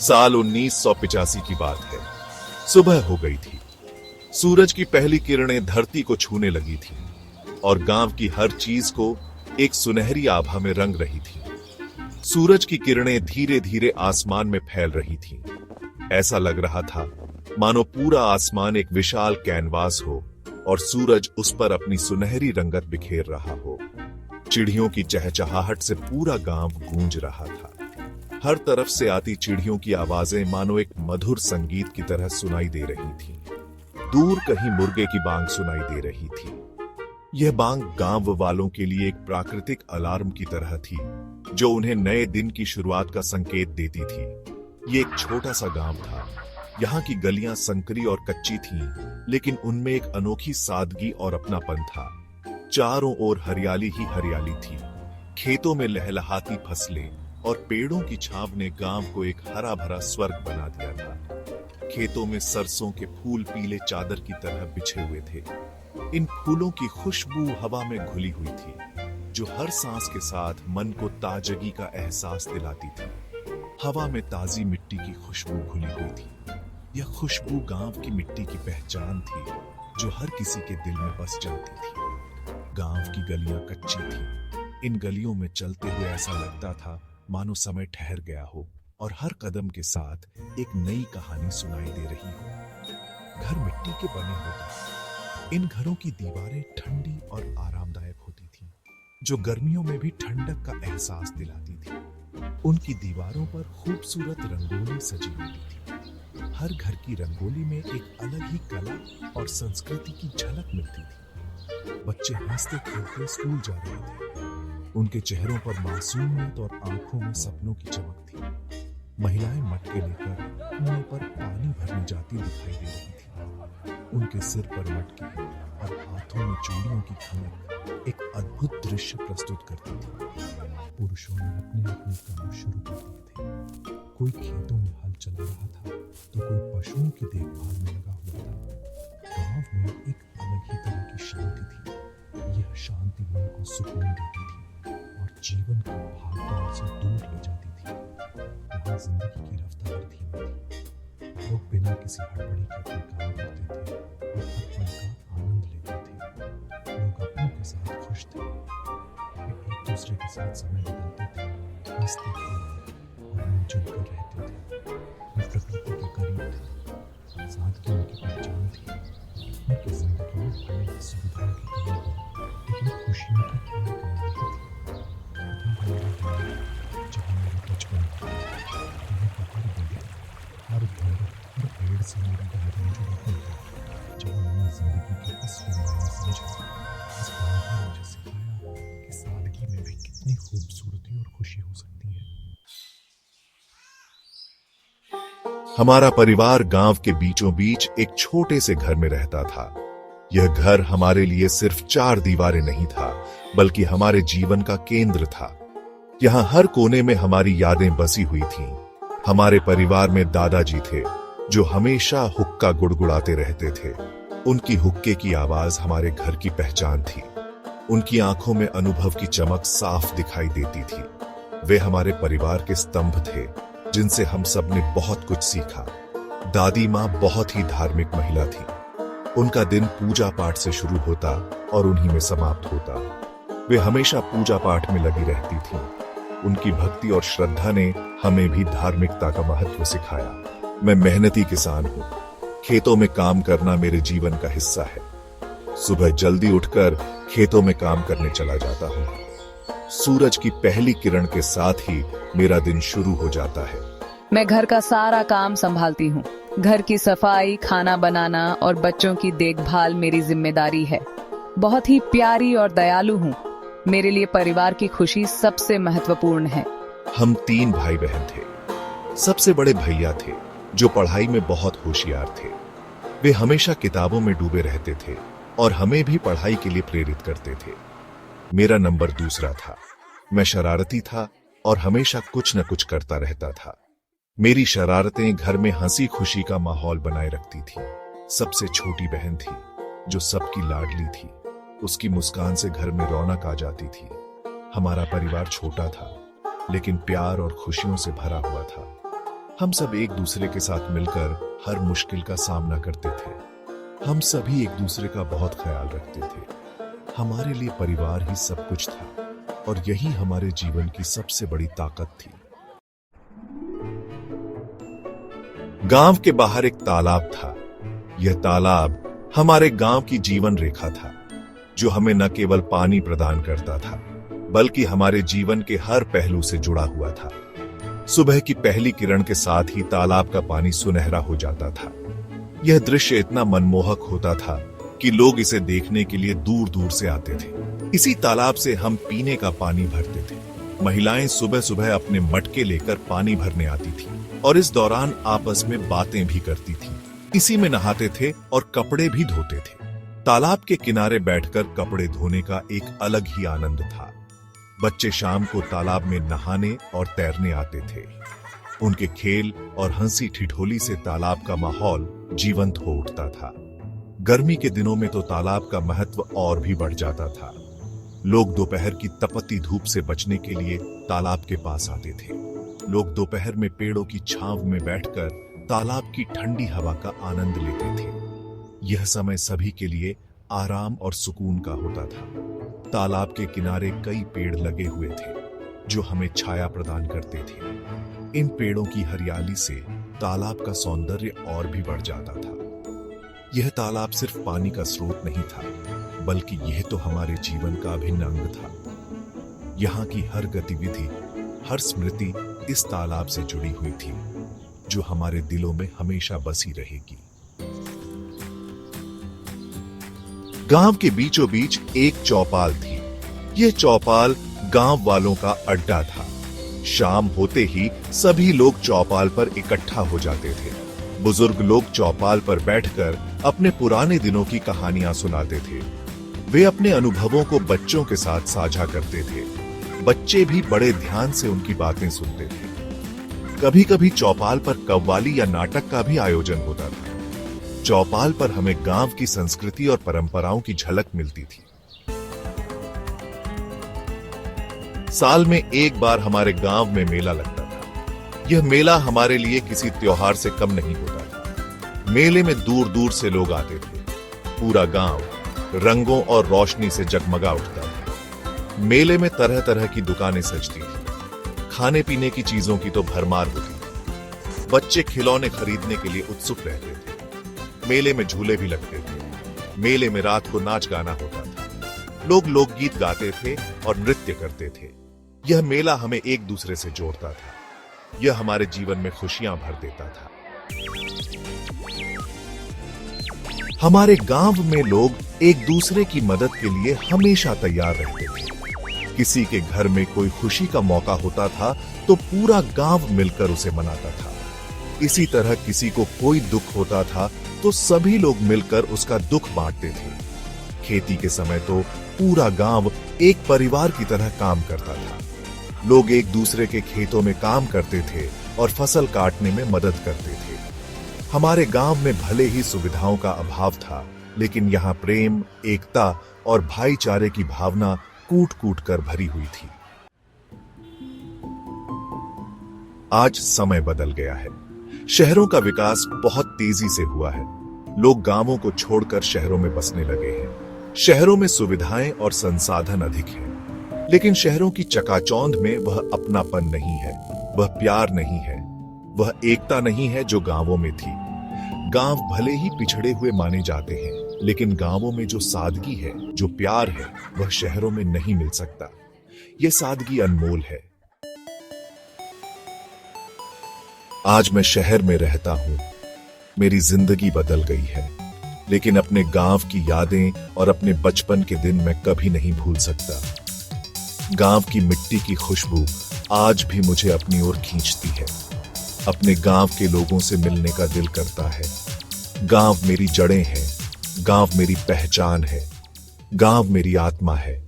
साल 1985 की बात है। सुबह हो गई थी। सूरज की पहली किरणें धरती को छूने लगी थी और गांव की हर चीज को एक सुनहरी आभा में रंग रही थी। सूरज की किरणें धीरे धीरे आसमान में फैल रही थीं। ऐसा लग रहा था मानो पूरा आसमान एक विशाल कैनवास हो और सूरज उस पर अपनी सुनहरी रंगत बिखेर रहा हो। चिड़ियों की चहचहाहट से पूरा गांव गूंज रहा था। हर तरफ से आती चिड़ियों की आवाजें मानो एक मधुर संगीत की तरह सुनाई दे रही थीं। दूर कहीं मुर्गे की बांग सुनाई दे रही थी। यह बांग गांव वालों के लिए एक प्राकृतिक अलार्म की तरह थी, जो उन्हें नए दिन की शुरुआत का संकेत देती थी। ये एक छोटा सा गांव था। यहाँ की गलियां संकरी और कच्ची थीं, लेकिन उनमें एक अनोखी सादगी और अपनापन था। चारों ओर हरियाली ही हरियाली थी। खेतों में लहलहाती फसलें और पेड़ों की छांव ने गांव को एक हरा भरा स्वर्ग बना दिया था। खेतों में सरसों के फूल पीले चादर की तरह बिछे हुए थे। इन फूलों की खुशबू हवा में घुली हुई थी, जो हर सांस के साथ मन को ताजगी का एहसास दिलाती थी। हवा में ताजी मिट्टी की खुशबू घुली हुई थी। यह खुशबू गांव की मिट्टी की पहचान थी, जो हर किसी के दिल में बस जाती थी। गांव की गलियां कच्ची थीं। इन गलियों में चलते हुए ऐसा लगता था मानो समय ठहर गया हो और हर कदम के साथ एक नई कहानी सुनाई दे रही हो। घर मिट्टी के बने होते। इन घरों की दीवारें ठंडी और आरामदायक होती थीं, जो गर्मियों में भी ठंडक का एहसास दिलाती थी। उनकी दीवारों पर खूबसूरत रंगोली सजी होती थी। हर घर की रंगोली में एक अलग ही कला और संस्कृति की झलक मिलती थी। बच्चे हंसते खेलते स्कूल जा रहे थे। उनके चेहरों पर मासूमियत और आंखों में सपनों की चमक थी। महिलाएं मटके लेकर कुएं पर पानी भरने जाती दिखाई दे रही थी। उनके सिर पर मटके और हाथों में चूड़ियों की खनक एक अद्भुत दृश्य प्रस्तुत करती थी। पुरुषों ने अपने अपने काम शुरू कर दिए थे। कोई खेतों में हल चला रहा था, तो कोई पशुओं की देखभाल में लगा हुआ था। गांव में एक अलग ही तरह की शांति थी। यह शांति मन को सुकून देती थी और जीवन की भागदौड़ से दूर ले जाती थी। यहाँ जिंदगी की रफ्तार धीमी थी। लोग बिना किसी हड़बड़ी के अपने काम करते थे और हर पल का आनंद लेते थे। लोग अपनों के साथ खुश थे। वे एक दूसरे के साथ समय बिताते थे, हंसते थे और मिलजुल कर रहते थे। वे प्रकृति के करीब थे। सादगी उनकी पहचान थी। उनकी जिंदगी में भले ही सुविधाओं की कमी हो, लेकिन खुशियों की कोई कमी नहीं थी। जहाँ मेरा बचपन था, वहाँ पहाड़ बड़े, हर घर हर पेड़ से मेरा बचपन जुड़ा हुआ था। जहाँ मैंने जिंदगी के असली मायने समझा, इस गाँव ने मुझे सिखाया कि सादगी में भी कितनी खूबसूरती और खुशी हो सकती है। हमारा परिवार गांव के बीचों बीच एक छोटे से घर में रहता था। यह घर हमारे लिए सिर्फ चार दीवारें नहीं था, बल्कि हमारे जीवन का केंद्र था। यहाँ हर कोने में हमारी यादें बसी हुई थीं। हमारे परिवार में दादाजी थे, जो हमेशा हुक्का गुड़गुड़ाते रहते थे। उनकी हुक्के की आवाज हमारे घर की पहचान थी। उनकी आंखों में अनुभव की चमक साफ दिखाई देती थी। वे हमारे परिवार के स्तंभ थे, जिनसे हम सब ने बहुत कुछ सीखा। दादी माँ बहुत ही धार्मिक महिला थी। उनका दिन पूजा पाठ से शुरू होता और उन्हीं में समाप्त होता। वे हमेशा पूजा पाठ में लगी रहती थीं। उनकी भक्ति और श्रद्धा ने हमें भी धार्मिकता का महत्व सिखाया। मैं मेहनती किसान हूँ। खेतों में काम करना मेरे जीवन का हिस्सा है। सुबह जल्दी उठकर खेतों में काम करने चला जाता हूँ। सूरज की पहली किरण के साथ ही मेरा दिन शुरू हो जाता है। मैं घर का सारा काम संभालती हूँ। घर की सफाई, खाना बनाना और बच्चों की देखभाल मेरी जिम्मेदारी है। बहुत ही प्यारी और दयालु हूँ। मेरे लिए परिवार की खुशी सबसे महत्वपूर्ण है। हम 3 भाई बहन थे। सबसे बड़े भैया थे, जो पढ़ाई में बहुत होशियार थे। वे हमेशा किताबों में डूबे रहते थे और हमें भी पढ़ाई के लिए प्रेरित करते थे। मेरा नंबर दूसरा था। मैं शरारती था और हमेशा कुछ न कुछ करता रहता था। मेरी शरारतें घर में हंसी खुशी का माहौल बनाए रखती थी। सबसे छोटी बहन थी, जो सबकी लाडली थी। उसकी मुस्कान से घर में रौनक आ जाती थी। हमारा परिवार छोटा था, लेकिन प्यार और खुशियों से भरा हुआ था। हम सब एक दूसरे के साथ मिलकर हर मुश्किल का सामना करते थे। हम सभी एक दूसरे का बहुत ख्याल रखते थे। हमारे लिए परिवार ही सब कुछ था और यही हमारे जीवन की सबसे बड़ी ताकत थी। गांव के बाहर एक तालाब था। यह तालाब हमारे गांव की जीवन रेखा था, जो हमें न केवल पानी प्रदान करता था, बल्कि हमारे जीवन के हर पहलू से जुड़ा हुआ था। सुबह की पहली किरण के साथ ही तालाब का पानी सुनहरा हो जाता था। यह दृश्य इतना मनमोहक होता था कि लोग इसे देखने के लिए दूर दूर से आते थे। इसी तालाब से हम पीने का पानी भरते थे। महिलाएं सुबह सुबह अपने मटके लेकर पानी भरने आती थी और इस दौरान आपस में बातें भी करती थी। इसी में नहाते थे और कपड़े भी धोते थे। तालाब के किनारे बैठकर कपड़े धोने का एक अलग ही आनंद था। बच्चे शाम को तालाब में नहाने और तैरने आते थे। उनके खेल और हंसी ठिठोली से तालाब का माहौल जीवंत हो उठता था। गर्मी के दिनों में तो तालाब का महत्व और भी बढ़ जाता था। लोग दोपहर की तपती धूप से बचने के लिए तालाब के पास आते थे। लोग दोपहर में पेड़ों की छांव में बैठकर तालाब की ठंडी हवा का आनंद लेते थे। यह समय सभी के लिए आराम और सुकून का होता था। तालाब के किनारे कई पेड़ लगे हुए थे, जो हमें छाया प्रदान करते थे। इन पेड़ों की हरियाली से तालाब का सौंदर्य और भी बढ़ जाता था। यह तालाब सिर्फ पानी का स्रोत नहीं था, बल्कि यह तो हमारे जीवन का अभिन्न अंग था। यहाँ की हर गतिविधि, हर स्मृति इस तालाब से जुड़ी हुई थी, जो हमारे दिलों में हमेशा बसी रहेगी। गांव के बीचों बीच एक चौपाल थी। यह चौपाल गांव वालों का अड्डा था। शाम होते ही सभी लोग चौपाल पर इकट्ठा हो जाते थे। बुजुर्ग लोग चौपाल पर बैठकर अपने पुराने दिनों की कहानियां सुनाते थे। वे अपने अनुभवों को बच्चों के साथ साझा करते थे। बच्चे भी बड़े ध्यान से उनकी बातें सुनते थे। कभी कभी चौपाल पर कव्वाली या नाटक का भी आयोजन होता था। चौपाल पर हमें गांव की संस्कृति और परंपराओं की झलक मिलती थी। साल में एक बार हमारे गांव में मेला लगता था। यह मेला हमारे लिए किसी त्योहार से कम नहीं होता था। मेले में दूर दूर से लोग आते थे। पूरा गांव रंगों और रोशनी से जगमगा उठता था। मेले में तरह तरह की दुकानें सजती थी। खाने पीने की चीजों की तो भरमार होती थी। बच्चे खिलौने खरीदने के लिए उत्सुक रहते थे। मेले में झूले भी लगते थे। मेले में रात को नाच गाना होता था। लोग लोकगीत गाते थे और नृत्य करते थे। यह मेला हमें एक दूसरे से जोड़ता था। यह हमारे जीवन में खुशियां भर देता था। हमारे गांव में लोग एक दूसरे की मदद के लिए हमेशा तैयार रहते थे। किसी के घर में कोई खुशी का मौका होता था तो पूरा गांव मिलकर उसे मनाता था। इसी तरह किसी को कोई दुख होता था तो सभी लोग मिलकर उसका दुख बांटते थे। खेती के समय तो पूरा गांव एक परिवार की तरह काम करता था। लोग एक दूसरे के खेतों में काम करते थे और फसल काटने में मदद करते थे। हमारे गांव में भले ही सुविधाओं का अभाव था, लेकिन यहाँ प्रेम, एकता और भाईचारे की भावना कूट कूट कर भरी हुई थी। आज समय बदल गया है। शहरों का विकास बहुत तेजी से हुआ है। लोग गांवों को छोड़कर शहरों में बसने लगे हैं। शहरों में सुविधाएं और संसाधन अधिक हैं, लेकिन शहरों की चकाचौंध में वह अपनापन नहीं है, वह प्यार नहीं है, वह एकता नहीं है जो गांवों में थी। गांव भले ही पिछड़े हुए माने जाते हैं, लेकिन गांवों में जो सादगी है, जो प्यार है, वह शहरों में नहीं मिल सकता। यह सादगी अनमोल है। आज मैं शहर में रहता हूं। मेरी जिंदगी बदल गई है, लेकिन अपने गांव की यादें और अपने बचपन के दिन मैं कभी नहीं भूल सकता। गांव की मिट्टी की खुशबू आज भी मुझे अपनी ओर खींचती है। अपने गांव के लोगों से मिलने का दिल करता है। गांव मेरी जड़ें हैं, गांव मेरी पहचान है, गांव मेरी आत्मा है।